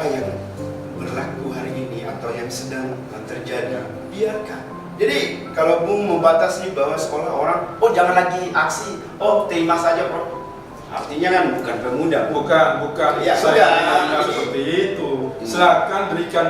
yang berlaku hari ini atau yang sedang terjadi, biarkan. Jadi kalau Bung membatasi bahwa sekolah orang, oh jangan lagi aksi, oh terima saja bro. Artinya kan bukan pemuda. Bukan Ya, saya sudah. seperti itu. Silakan berikan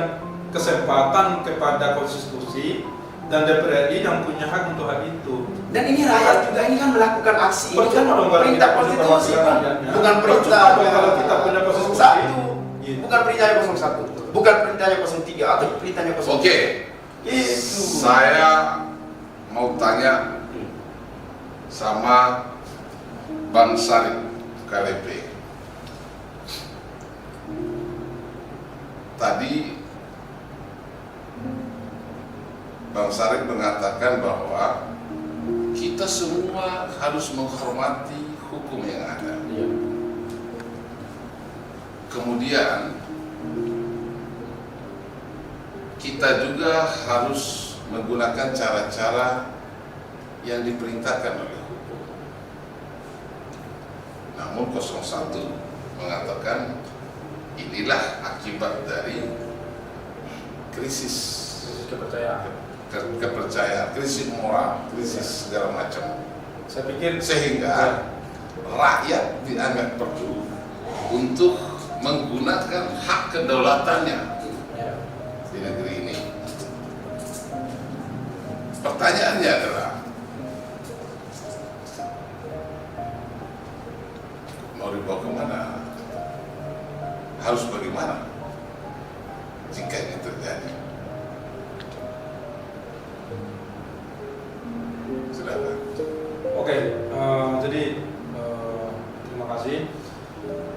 kesempatan kepada konstitusi dan DPR RI yang punya hak untuk hal itu. Dan ini rakyat juga ini kan melakukan aksi. Ini kan Percuma dong kalau perintah kita punya konstitusi, perwakilan Bung. rakyatnya. Bukan perintah Percuma dong kalau kita punya konstitusi. 01. Gitu. Bukan perintahnya 01. Bukan perintahnya 03 atau perintahnya 03. Oke, Itu. saya mau tanya sama Bang Sarip KLP. Tadi Bang Sarip mengatakan bahwa kita semua harus menghormati hukum yang ada. Kemudian kita juga harus menggunakan cara-cara yang diperintahkan oleh hukum. Namun 01 mengatakan inilah akibat dari krisis kepercayaan, krisis moral, krisis segala macam. Saya pikir Sehingga rakyat dianggap perlu untuk menggunakan hak kedaulatannya di negeri ini. Pertanyaannya adalah, mau dibawa kemana? Harus bagaimana jika ini terjadi? Silakan. Oke, jadi terima kasih.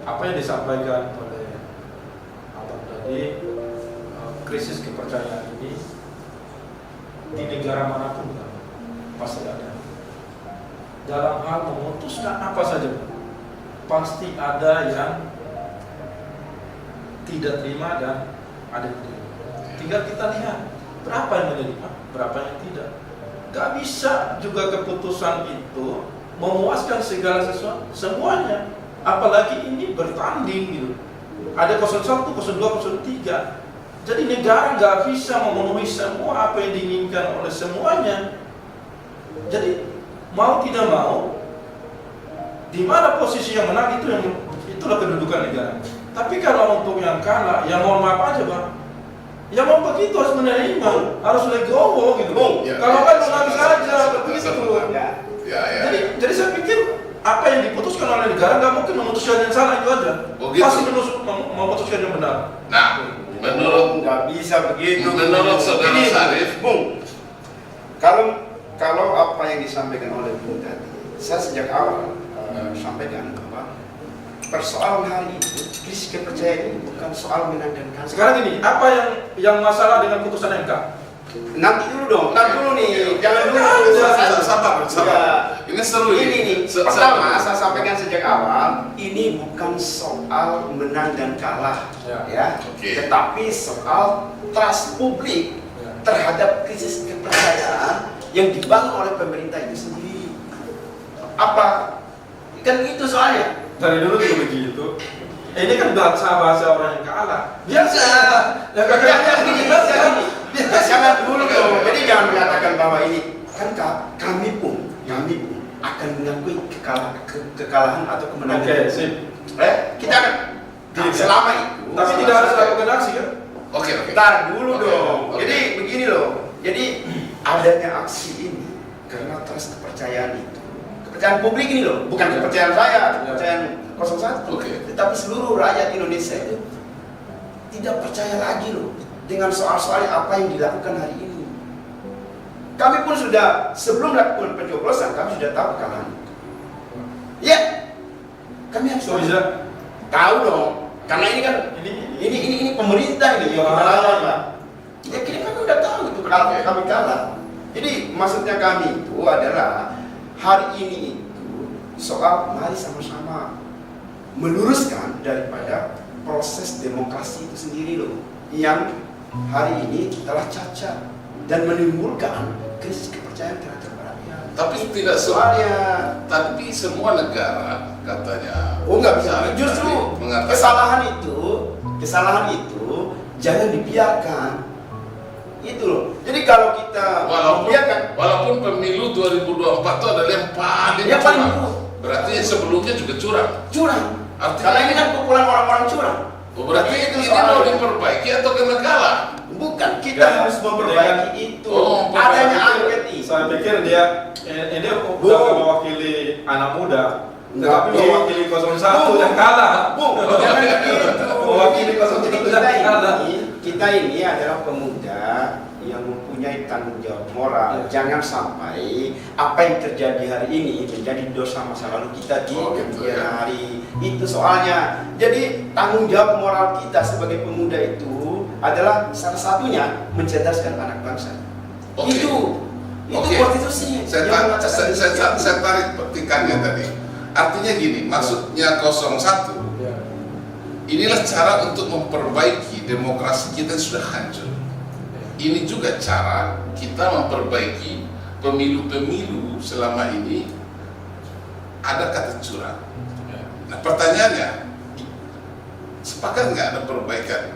Apa yang disampaikan oleh Abang tadi, krisis kepercayaan ini di negara manapun kan, pasti ada. Dalam hal memutuskan apa saja, pasti ada yang tidak terima dan ada yang terima. Tinggal kita lihat berapa yang menerima, berapa yang tidak. Gak bisa juga keputusan itu memuaskan segala sesuatu, semuanya. Apalagi ini bertanding gitu. Ada 01, 02, 03. Jadi negara gak bisa memenuhi semua apa yang diinginkan oleh semuanya. Jadi mau tidak mau, di mana posisi yang menang itulah kedudukan negara. Tapi kalau untuk yang kalah, ya mohon maaf aja bang. Ya mau begitu harus menerima, harus legowo gitu. Bung, Kalau kan mau habis aja begitu. Ya. Jadi saya pikir apa yang diputuskan oleh negara nggak mungkin memutuskan yang salah itu aja. Begitu. Pasti memutuskan yang benar. Nah, menurut nggak bisa begitu. Menurut Saudara Ini, Sarip, Bung, kalau apa yang disampaikan oleh Bung tadi, saya sejak awal sampaikan bahwa persoalan hari itu krisis kepercayaan ini bukan soal menang dan kalah. Sekarang ini apa yang masalah dengan putusan MK? Nanti dulu dong, nanti dulu nih, jangan dulu. sabar. Ya. Ini seru Ini nih, Sabar. pertama saya sampaikan sejak awal, ini bukan soal menang dan kalah, ya. Oke. Tetapi soal trust publik terhadap krisis kepercayaan yang dibangun oleh pemerintah itu sendiri. Apa? Kan itu soalnya. Dari dulu juga begitu. Ini kan bahasa orang yang kalah. Biasa. Jangan dulu dong. Jadi jangan mengatakan bahwa ini kan kami pun akan mengakui kekalahan atau kemenangan. Oke, sip. Kita akan selama itu. Tapi tidak harus lakukan aksi kan? Oke. Ntar dulu Oke, dong. oke. Jadi begini loh. Jadi adanya aksi ini karena trust kepercayaan itu. Kepercayaan publik ini loh, bukan kepercayaan saya, kepercayaan 01. Oke. Tetapi seluruh rakyat Indonesia itu tidak percaya lagi loh dengan soal-soal apa yang dilakukan hari ini. Kami pun sudah sebelum melakukan pencoblosan kami sudah tahu kekalahan. Ya, kami harus tahu dong. Karena ini kan ini pemerintah ini yang kita lawan, Pak. Ya kini kami udah tahu itu kalau kami kalah. Jadi maksudnya kami itu adalah hari ini itu soal mari sama-sama meluruskan daripada proses demokrasi itu sendiri loh yang hari ini telah cacat dan menimbulkan krisis kepercayaan terhadap rakyat. Tapi tidak Soalnya tapi semua negara katanya. nggak bisa. Sarip Justru tadi mengatakan kesalahan itu kesalahan itu jangan dibiarkan. Itu loh. Jadi kalau kita membiarkan, walaupun pemilu 2024 itu adalah yang paling curang. Berarti yang sebelumnya juga curang. Karena ini kan kumpulan orang-orang curang. Berarti ini mau diperbaiki atau kena kalah? Bukan, kita harus memperbaiki itu. Adanya angket ini. Saya pikir ini bukan mewakili anak muda, tetapi mewakili 01 yang kalah. Mewakili 01 yang kalah. Kita ini adalah pemuda yang mempunyai tanggung jawab moral. Jangan sampai apa yang terjadi hari ini menjadi dosa masa lalu kita di kemudian hari. Itu soalnya. Jadi tanggung jawab moral kita sebagai pemuda itu adalah salah satunya mencerdaskan anak bangsa. Itu konstitusi. Saya tarik petikannya tadi. Artinya gini, maksudnya 01 inilah cara untuk memperbaiki demokrasi kita yang sudah hancur. Ini juga cara kita memperbaiki pemilu-pemilu selama ini ada kata curang. Nah pertanyaannya, sepakat nggak ada perbaikan?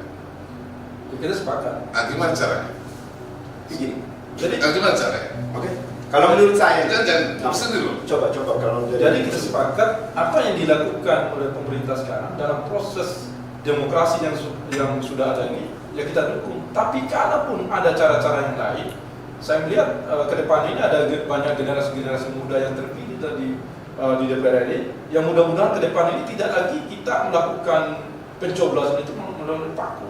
Kita sepakat. Nah, gimana caranya? Begini. Gimana caranya? Oke. Kalau menurut saya, jangan dulu. Coba kalau jadi kita sepakat apa yang dilakukan oleh pemerintah sekarang dalam proses demokrasi yang sudah ada ini, ya kita dukung. Tapi kalaupun ada cara-cara yang lain, saya melihat ke depan ini ada banyak generasi-generasi muda yang terpilih di DPR RI, yang mudah-mudahan ke depan ini tidak lagi kita melakukan pencoblosan itu melalui paku,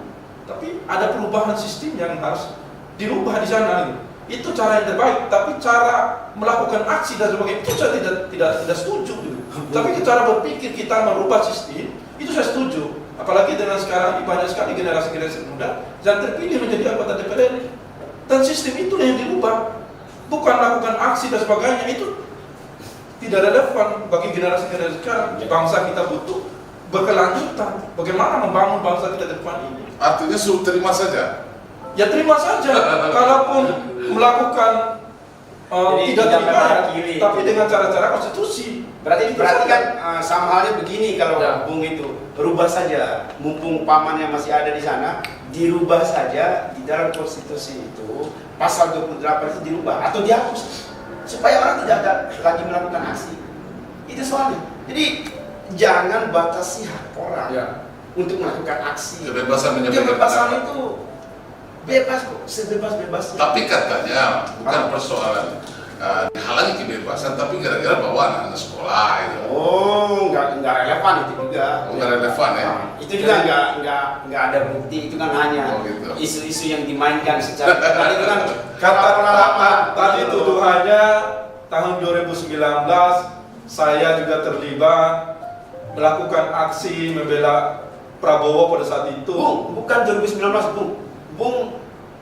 tapi ada perubahan sistem yang harus dirubah di sana. Itu cara yang terbaik, tapi cara melakukan aksi dan sebagainya itu saya tidak setuju. Tapi cara berpikir kita merubah sistem itu saya setuju. Apalagi dengan sekarang ini banyak sekali generasi-generasi muda yang terpilih menjadi anggota DPR dan sistem itu yang dirubah, bukan melakukan aksi dan sebagainya. Itu tidak relevan bagi generasi-generasi sekarang. Bangsa kita butuh berkelanjutan. Bagaimana membangun bangsa kita depan ini? Artinya suruh terima saja. Ya terima saja. Kalaupun melakukan tidak terima, tapi dengan cara-cara konstitusi. Berarti kan sama halnya begini kalau Bung itu rubah saja, mumpung pamannya masih ada di sana, dirubah saja di dalam konstitusi itu pasal 28 itu dirubah atau dihapus supaya orang tidak lagi melakukan aksi. Itu soalnya. Jadi jangan batasi hak orang untuk melakukan aksi. Kebebasan menyampaikan kebebasan itu bebas kok, sebebas-bebasnya. Tapi katanya bukan persoalan dihalangi kebebasan, tapi gara-gara bawa anak-anak sekolah itu. Oh, nggak relevan itu juga. Nggak relevan ya? Itu juga nggak ada bukti, itu kan hanya isu-isu yang dimainkan secara itu kan kata tadi tuduhannya tahun 2019 saya juga terlibat melakukan aksi membela Prabowo pada saat itu. Bung, bukan 2019, Bung,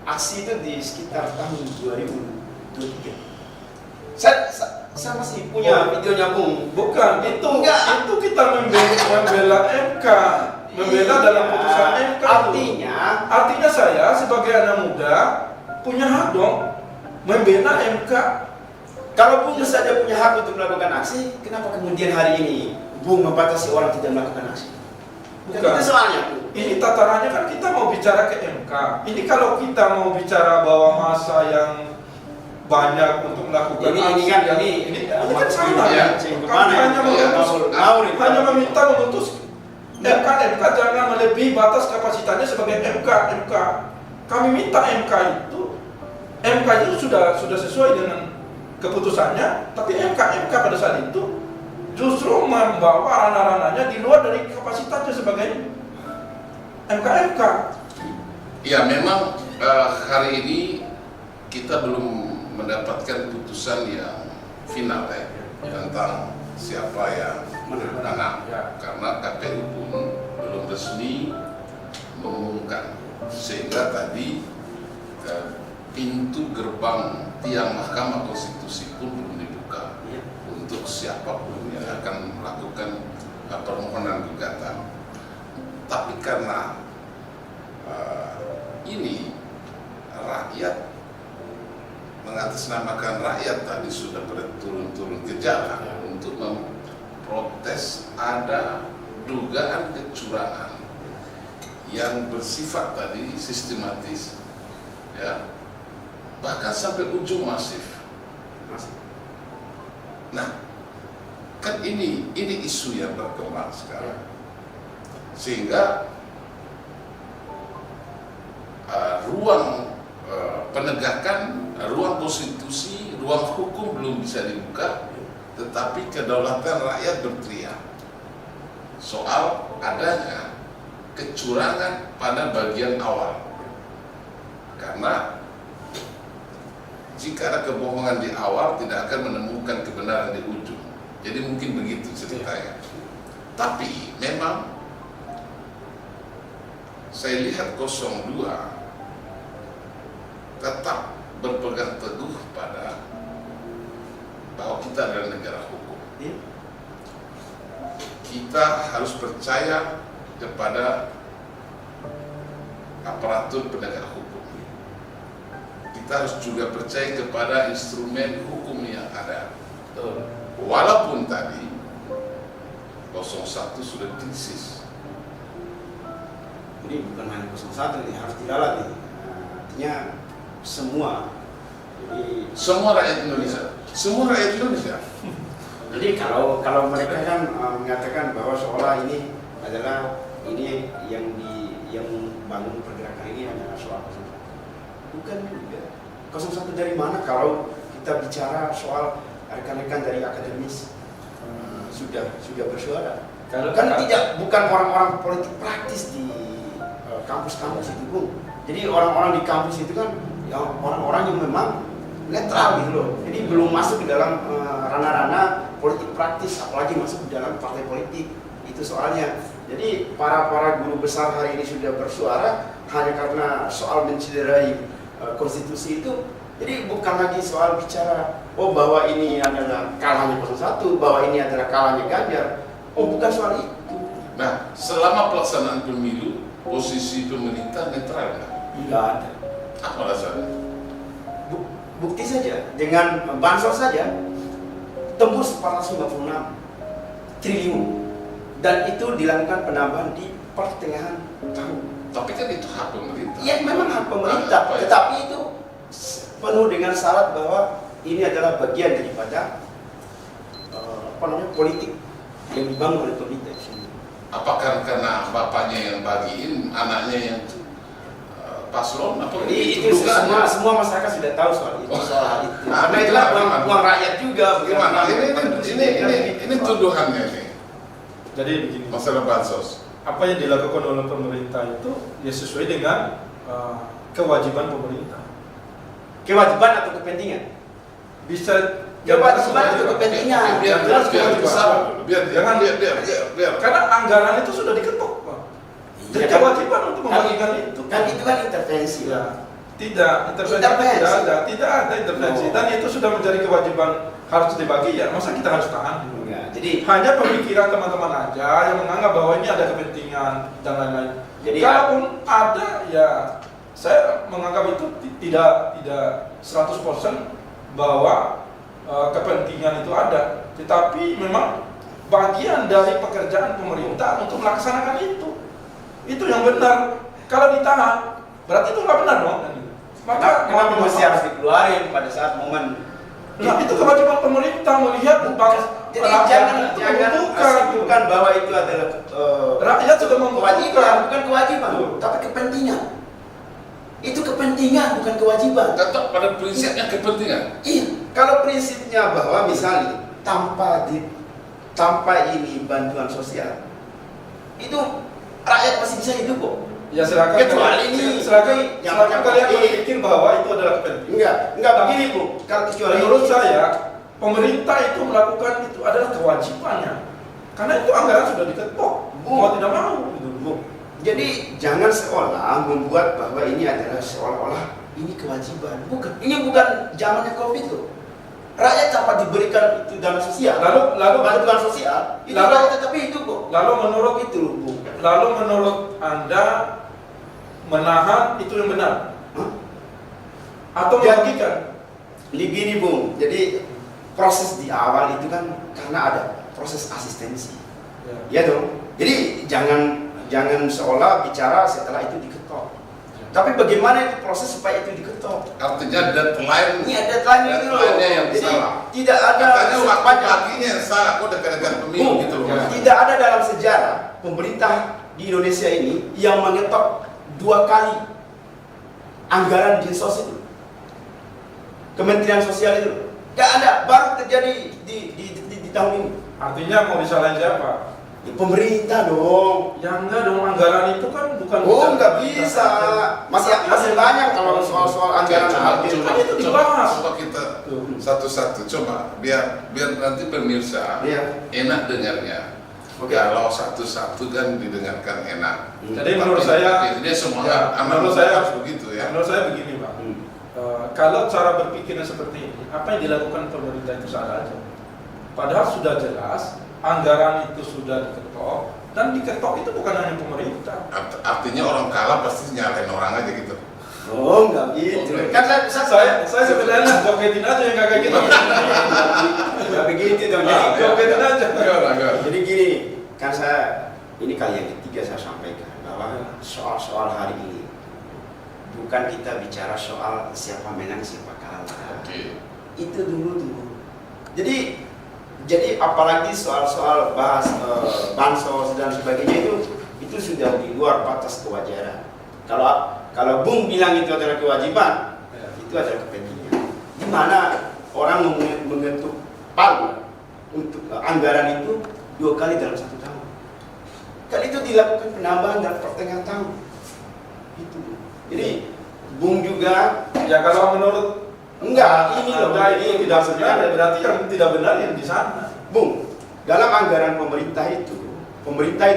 aksi itu di sekitar tahun 2023. Saya masih punya videonya, Bung. Bukan, itu kita membela MK, membela dalam putusan MK. Artinya saya sebagai anak muda punya hak dong membela MK. Kalau Bung saja punya hak untuk melakukan aksi, kenapa kemudian hari ini Bung membatasi orang tidak melakukan aksi? Bukan. Itu soalnya. Ini tatarannya kan kita mau bicara ke MK. Ini kalau kita mau bicara bahwa masa yang banyak untuk melakukan ini kan salah. Kami hanya meminta memutus MK jangan melebihi batas kapasitasnya sebagai MK. Kami minta MK itu sudah sesuai dengan keputusannya, tapi MK pada saat itu justru membawa ranah-ranahnya di luar dari kapasitasnya sebagai MK. Ya memang hari ini kita belum mendapatkan putusan yang final tentang siapa yang menang karena KPU pun belum resmi mengumumkan, sehingga tadi pintu gerbang tiang Mahkamah Konstitusi pun belum dibuka untuk siapapun yang akan melakukan permohonan gugatan. Tapi karena ini rakyat mengatasnamakan rakyat tadi sudah turun ke jalan untuk memprotes ada dugaan kecurangan yang bersifat tadi sistematis, ya, bahkan sampai ujung masif. Nah, kan ini isu yang berkembang sekarang, sehingga ruang penegakan, ruang konstitusi, ruang hukum belum bisa dibuka, tetapi kedaulatan rakyat berteriak soal adanya kecurangan pada bagian awal. Karena jika ada kebohongan di awal, tidak akan menemukan kebenaran di ujung. Jadi mungkin begitu ceritanya. Tapi memang saya lihat 02 tetap berpegang teguh pada bahwa kita adalah negara hukum. Kita harus percaya kepada aparatur penegak hukum. Kita harus juga percaya kepada instrumen hukum yang ada. Walaupun tadi 01 sudah krisis. Ini bukan hanya 01 ini harus diralat nih. Artinya semua. Jadi semua rakyat Indonesia. Semua rakyat Indonesia. Jadi kalau mereka kan mengatakan bahwa seolah ini adalah ini yang bangun pergerakan ini adalah soal 01. Bukan juga. 01 dari mana kalau kita bicara soal rekan-rekan dari akademis sudah bersuara. Kan bukan orang-orang politik praktis di kampus-kampus itu, Bung. Jadi orang-orang di kampus itu kan yang orang-orang yang memang netral gitu loh. Jadi belum masuk ke dalam ranah-ranah politik praktis, apalagi masuk ke dalam partai politik. Itu soalnya. Jadi para guru besar hari ini sudah bersuara hanya karena soal mencederai konstitusi itu. Jadi bukan lagi soal bicara bahwa ini adalah kalahnya 01, bahwa ini adalah kalahnya Ganjar. Bukan soal itu. Nah, selama pelaksanaan pemilu, posisi pemerintah netral nggak? Tidak ada. Apa alasannya? Bukti saja, dengan bansos saja tembus 456 triliun, dan itu dilakukan penambahan di pertengahan tahun. Tapi kan itu hak pemerintah. Ya memang hak pemerintah, tetapi itu penuh dengan syarat bahwa ini adalah bagian daripada politik yang dibangun oleh pemerintah. Apakah karena bapaknya yang bagiin, anaknya yang paslon? Apa Jadi itu semua masyarakat sudah tahu soal itu. Soal itu. Karena itu uang rakyat juga. Bagaimana? Ini tuduhannya nih. Jadi begini. Masalah bansos. Apa yang dilakukan oleh pemerintah itu ya sesuai dengan kewajiban pemerintah. Kewajiban atau kepentingan? Bisa kewajiban atau kepentingan? Biar. Karena anggaran itu sudah diketok, Pak. Jadi kewajiban untuk membagikan itu. Kan itu kan intervensi. Ya. Tidak, intervensi tidak ada intervensi. Dan itu sudah menjadi kewajiban harus dibagi ya. Masa kita harus tahan? Jadi hanya pemikiran teman-teman aja yang menganggap bahwa ini ada kepentingan dan lain-lain. Jadi kalaupun ada ya saya menganggap itu tidak 100% bahwa kepentingan itu ada, tetapi memang bagian dari pekerjaan pemerintah untuk melaksanakan itu yang benar. Kalau ditahan, berarti itu nggak benar dong. Maka kenapa masih harus dikeluarin pada saat momen? Nah, itu kewajiban pemerintah melihat jadi jangan asumsikan bahwa itu adalah rakyat sudah kewajiban, bukan kewajiban, tapi kepentingan. Itu kepentingan, bukan kewajiban. Tetap pada prinsipnya kepentingan. Iya, kalau prinsipnya bahwa misalnya tanpa ini bantuan sosial, itu rakyat masih bisa hidup kok. Ya silakan. Kecuali ini, silakan kalian berpikir bahwa itu adalah kepentingan. Enggak begini Bu. Kalau kecuali menurut saya pemerintah itu melakukan itu adalah kewajibannya. Karena itu anggaran sudah diketok, mau tidak mau gitu, Bu. Jadi jangan seolah membuat bahwa ini adalah seolah-olah ini kewajiban. Bukan. Ini bukan zamannya Covid loh. Rakyat dapat diberikan itu dana sosial. Lalu bantuan sosial itu rakyat tetapi itu kok. Lalu menurut itu loh, Bu. Lalu menurut Anda menahan itu yang benar? Atau membagikan? Begini, Bung. Jadi proses di awal itu kan karena ada proses asistensi. Ya dong. Jadi jangan jangan seolah bicara setelah itu diketok. Tapi bagaimana itu proses supaya itu diketok? Artinya deadline. Ini ada deadline itu loh. Deadline-nya yang Jadi salah. tidak ada Katanya waktu sepanjang- paginya yang salah, kok dekat-dekat pemilu gitu loh. Mas. Tidak ada dalam sejarah pemerintah di Indonesia ini yang mengetok 2 kali anggaran dinsos itu, Kementerian Sosial itu. Gak ada, baru terjadi di tahun ini. Artinya mau disalahin siapa? Ya, pemerintah dong. Ya enggak dong, anggaran itu kan bukan Oh, bukan nggak pemerintah bisa. saja. Masih banyak kalau soal Oke, anggaran coba itu dibahas. coba kita Tuh. satu-satu coba biar nanti pemirsa Iya. enak dengarnya. Oke. Kalau satu-satu kan didengarkan enak. Jadi menurut saya, ini semua ya, aman menurut saya harus begitu ya. Menurut saya begini, Pak. Kalau cara berpikirnya seperti ini, apa yang dilakukan pemerintah itu salah aja. Padahal sudah jelas anggaran itu sudah diketok, dan diketok itu bukan hanya pemerintah. Artinya orang kalah pasti nyalain orang aja gitu. Oh, nggak gitu. Oke. Kan Saya sebenarnya jogetin aja yang kayak gitu. nggak begitu dong. Jogetin aja. Jadi gini, kan ini kali yang ketiga saya sampaikan bahwa soal hari ini bukan kita bicara soal siapa menang siapa kalah. Oke. Itu dulu. Jadi apalagi soal bahas bansos dan sebagainya itu sudah di luar batas kewajaran. Kalau Bung bilang itu adalah kewajiban, itu adalah kepentingan. Di mana orang mengetuk palu untuk anggaran itu 2 kali dalam 1 tahun. Kan itu dilakukan penambahan dalam pertengahan tahun. Itu. Jadi Bung juga Ya kalau menurut ini loh, ini tidak benar, ya berarti yang tidak benar yang di sana. Bung, dalam anggaran pemerintah itu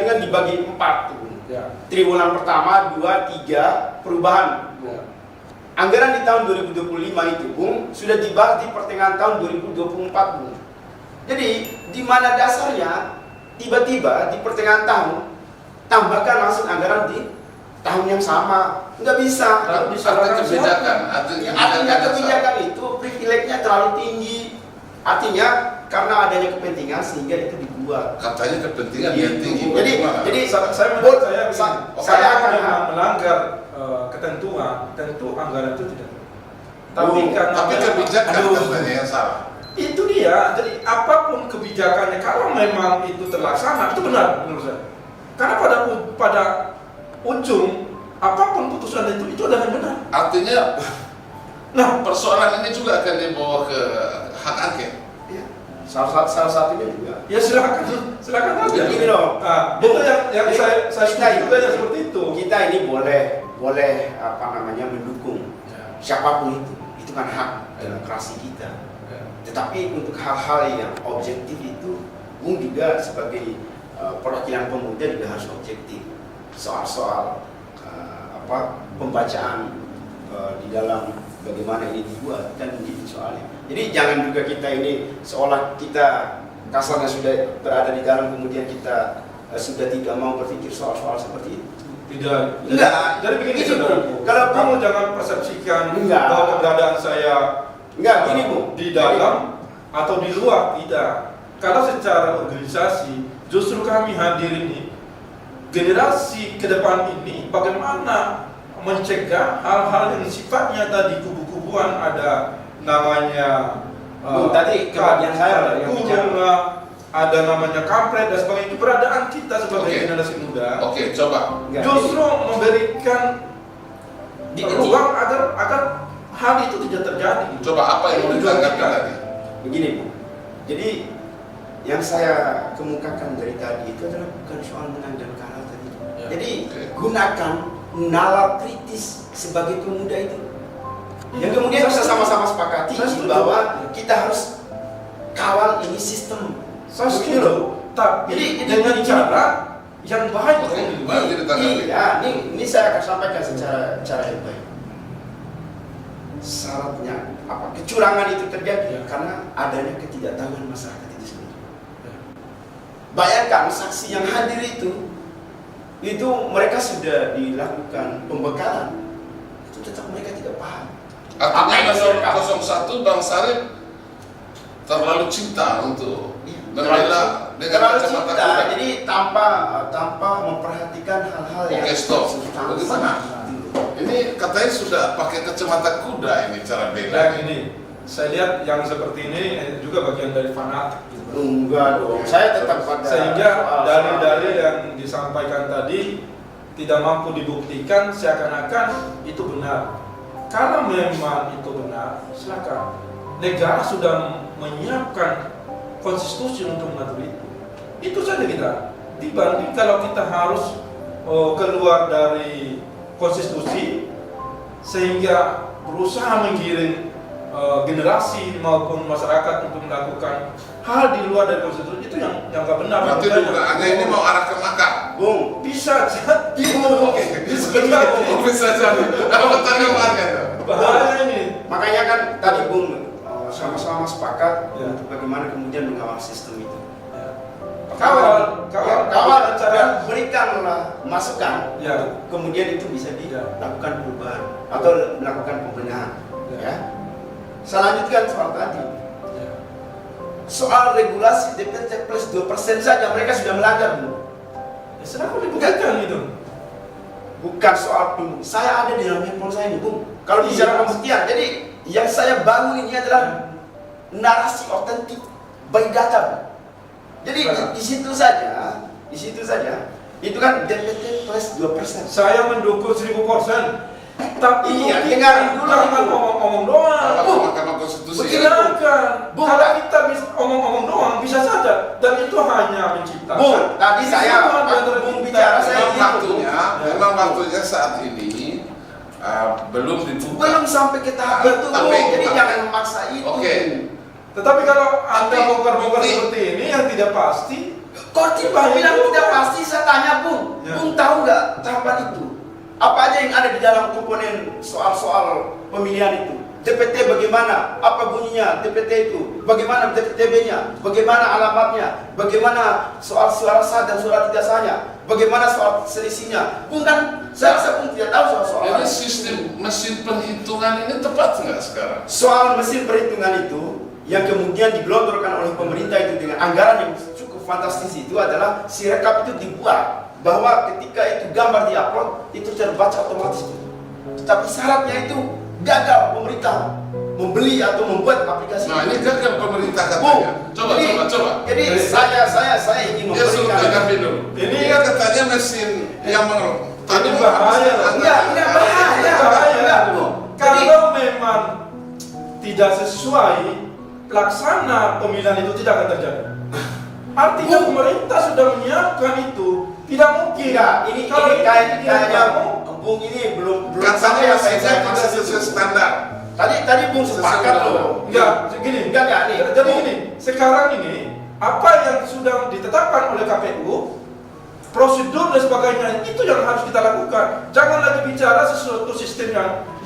kan dibagi 4 tuh. Ya. Triwulan pertama, 2, 3 perubahan. Ya. Anggaran di tahun 2025 itu, Bung, sudah dibahas di pertengahan tahun 2024, Bung. Jadi, di mana dasarnya tiba-tiba di pertengahan tahun tambahkan langsung anggaran di tahun yang sama? Nggak bisa. Lalu Artinya kebijakan, Artinya kebijakan itu privilege-nya terlalu tinggi. Artinya karena adanya kepentingan sehingga itu dibuat. katanya kepentingan Gitu. yang tinggi. Jadi saya akan melanggar ketentuan, tentu anggaran itu tidak. Tapi karena Tapi kebijakan katanya yang salah. itu dia. Jadi apapun kebijakannya, kalau memang itu terlaksana, itu benar menurut saya. Karena pada ujung apapun putusan itu adalah benar. Artinya Nah, persoalan ini juga akan dibawa ke hak angket. Ya. Salah satunya juga. ya silakan aja. Jadi gini loh. Itu yang saya kita setuju juga yang seperti itu. Kita ini boleh mendukung siapapun itu. Itu kan hak demokrasi kita. Tetapi untuk hal-hal yang objektif itu, Bung juga sebagai perwakilan pemuda juga harus objektif. Soal-soal pembacaan di dalam bagaimana ini dibuat kan begitu soalnya. Jadi jangan juga kita ini seolah kita kasarnya sudah berada di dalam kemudian kita sudah tidak mau berpikir soal-soal seperti itu. Tidak. Enggak. Jadi begini Gini, saudaraku. kalau Kamu jangan persepsikan Enggak. bahwa keberadaan saya Gini Bu, di dalam atau di luar, tidak. Kalau secara organisasi justru kami hadir ini generasi ke depan ini bagaimana mencegah hal-hal yang sifatnya tadi kubu-kubuan, ada namanya tadi kebagian saya yang bicara, ada namanya kampret dan sebagainya. Keberadaan kita sebagai Oke. generasi muda Oke, coba. justru memberikan ruang agar hal itu tidak terjadi. Coba apa yang mau ditanggapi tadi? Begini Bu, jadi yang saya kemukakan dari tadi itu adalah bukan soal menang dan kalah tadi. Ya. Jadi Oke. gunakan nalar kritis sebagai pemuda itu. Yang kemudian bisa sama-sama sepakati Saya setuju. bahwa kita harus kawal ini sistem. Saya Begitu setuju, loh. tapi Jadi dengan cara yang baik. Oke, baru kita tanggapi. Iya, ini saya akan sampaikan secara yang baik. Syaratnya kecurangan itu terjadi Ya. karena adanya ketidaktahuan masyarakat itu sendiri. Ya. Bayangkan saksi yang hadir itu mereka sudah dilakukan pembekalan, itu tetap mereka tidak paham. Artinya Apa yang nomor mereka- 01 Bang Sarip terlalu cinta untuk membela dengan terlalu kacamata cinta, kuda. jadi tanpa memperhatikan hal-hal yang Oke, stop. substansi. Bagaimana? Ini katanya sudah pakai kacamata kuda ini cara Dan bela. ini, saya lihat yang seperti ini juga bagian dari fanatik. Gitu. Enggak dong, saya tetap pada Sehingga soal- dalil-dalil yang disampaikan tadi tidak mampu dibuktikan seakan-akan itu benar. Kalau memang itu benar, silakan. Negara sudah menyiapkan konstitusi untuk mengatur itu. Itu saja kita. Dibanding kalau kita harus keluar dari konstitusi sehingga berusaha menggiring generasi maupun masyarakat untuk melakukan hal di luar dari konstitusi, itu yang nggak benar. Berarti dugaannya ini mau arah ke makar. Bung, Bisa jadi. Bisa jadi. Apa tanggapannya? Bahaya ini. makanya kan tadi Bung sama-sama sepakat Ya. untuk bagaimana kemudian mengawal sistem itu. Kawal Dan berikanlah masukan, Ya. kemudian itu bisa dilakukan perubahan atau melakukan pembenahan. Ya. Ya. Saya lanjutkan soal tadi. Ya. Soal regulasi DPT plus 2% saja mereka sudah melanggar, Bu. Ya, kenapa dibuktikan itu? Bukan soal pembuktian. Saya ada di dalam handphone saya ini, Bung. Kalau bicara pembuktian, jadi yang saya bangun ini adalah narasi otentik by data, Bu. Jadi di situ saja, itu kan DPT plus 2%. Saya mendukung 1000%. Tapi Iya, buktikan, dengarin dulu. jangan ngomong-ngomong doang. Mahkamah Konstitusi. Silakan. Bung. Kalau kita bisa omong-omong doang bisa saja, dan itu hanya menciptakan. Bung, tadi saya Semua di waktu antara Bung kita. bicara saya Memang gitu, waktunya, Ya. memang waktunya saat ini belum dibuka. belum sampai ke tahap itu, Tapi- Bung. Jadi tapi- jangan memaksa itu. Oke. Tetapi kalau Anda Tapi bongkar-bongkar bukti. seperti ini yang tidak pasti, Kok tiba bilang tidak pasti, saya tanya Bung. Ya. Bung tahu nggak tahapan itu? Apa aja yang ada di dalam komponen soal-soal pemilihan itu? DPT bagaimana? Apa bunyinya DPT itu? Bagaimana DPTB-nya? Bagaimana alamatnya? Bagaimana soal suara sah dan suara tidak sahnya? Bagaimana soal selisihnya? Bung kan saya rasa Bung tidak tahu soal-soal Jadi sistem mesin perhitungan ini tepat nggak sekarang? soal mesin perhitungan itu yang kemudian digelontorkan oleh pemerintah itu dengan anggaran yang cukup fantastis itu adalah si rekap itu dibuat bahwa ketika itu gambar diupload itu terbaca otomatis. Tapi syaratnya itu gagal pemerintah membeli atau membuat aplikasi. Nah ini gagal pemerintah Bung, katanya. Coba. Jadi saya ingin Dia suruh memberikan. tanggapi dulu. Ini Ini kan katanya mesin yang tadi Ini bahaya. Enggak bahaya. Enggak, Bung. Jadi Kalau memang tidak sesuai, pelaksana pemilihan itu tidak akan terjadi. Artinya Bung. pemerintah sudah menyiapkan itu. Tidak mungkin. enggak, ini Kalau kayaknya kamu, Bung ini belum katanya sampai mesinnya tidak maksud sesuai itu. standar. Tadi Bung sepakat loh. enggak, gini. Enggak nih. Jadi gini, sekarang ini apa yang sudah ditetapkan oleh KPU, prosedur dan sebagainya itu yang harus kita lakukan. Jangan lagi bicara sesuatu sistem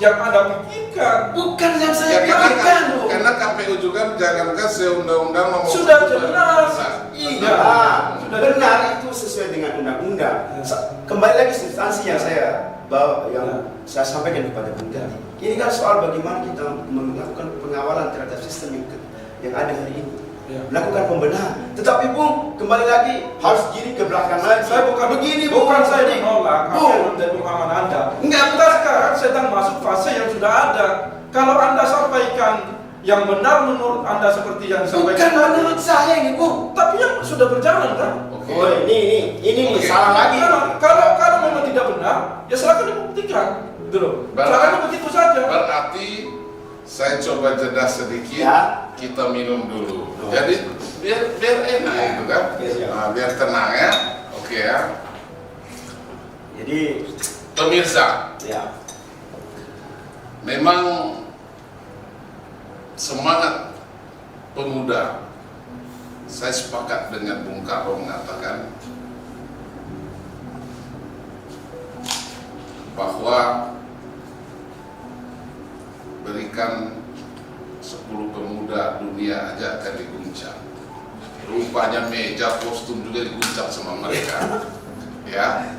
yang Anda pikirkan. Bukan yang Ya, saya pikirkan loh. karena KPU juga menjalankan seundang-undang nomor Sudah 1 jelas. Iya, Sudah benar itu sesuai dengan undang-undang. Kembali lagi substansi yang saya bawa, yang saya sampaikan kepada Bung tadi. Ini kan soal bagaimana kita melakukan pengawalan terhadap sistem yang ada hari ini. Ya. Melakukan pembenahan. Tetapi Bung, kembali lagi harus gini ke belakang lagi. Saya bukan begini, bukan saya Jadi, menolak apa Bung. yang menjadi pemahaman Anda. Enggak, Kita sekarang sedang masuk fase yang sudah ada. Kalau Anda sampaikan yang benar menurut Anda seperti yang Bukan disampaikan tadi, menurut saya ini, Bung. tapi yang sudah berjalan kan? Oke. Oh, ini nih, Oke. salah lagi. Kalau memang tidak benar, ya silakan dibuktikan. Gitu loh. Caranya begitu saja. Berarti saya coba jeda sedikit, Ya. kita minum dulu. Oh. Jadi biar enak itu kan, Ya, siap. nah, biar tenang ya. Oke ya, Jadi, pemirsa, ya. memang semangat pemuda. Saya sepakat dengan Bung Karno mengatakan bahwa berikan 10 pemuda dunia aja akan diguncang. Rupanya meja kostum juga diguncang sama mereka. Ya.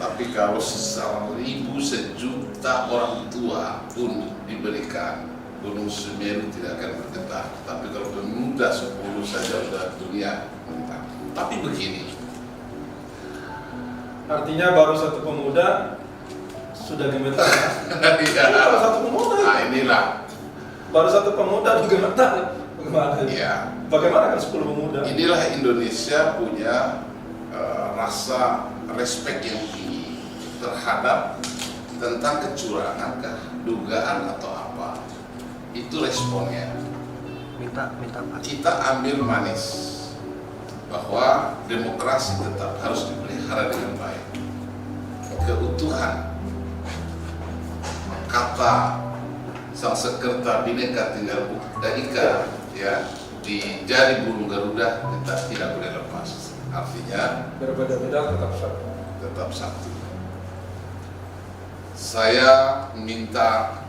Tapi kalau 1.000 sejuta orang tua pun diberikan, Gunung Semeru tidak akan bergetar. Tapi kalau pemuda 10 dulu saja udah dunia mental. Tapi begini, Artinya baru satu pemuda sudah gemetar. ya, Baru satu pemuda. nah inilah, Baru satu pemuda udah gemetar. Bagaimana? ya, Bagaimana kan 10 pemuda? inilah Indonesia punya rasa respect yang tinggi terhadap tentang kecurangan kah, dugaan atau apa. Itu responnya. minta Pak. Kita ambil manis bahwa demokrasi tetap harus dipelihara dengan baik. Keutuhan kata sang sekerta Bhinneka Tunggal Ika ya di jari burung Garuda kita tidak boleh lepas. Artinya Berbeda-beda tetap satu. tetap satu. Saya minta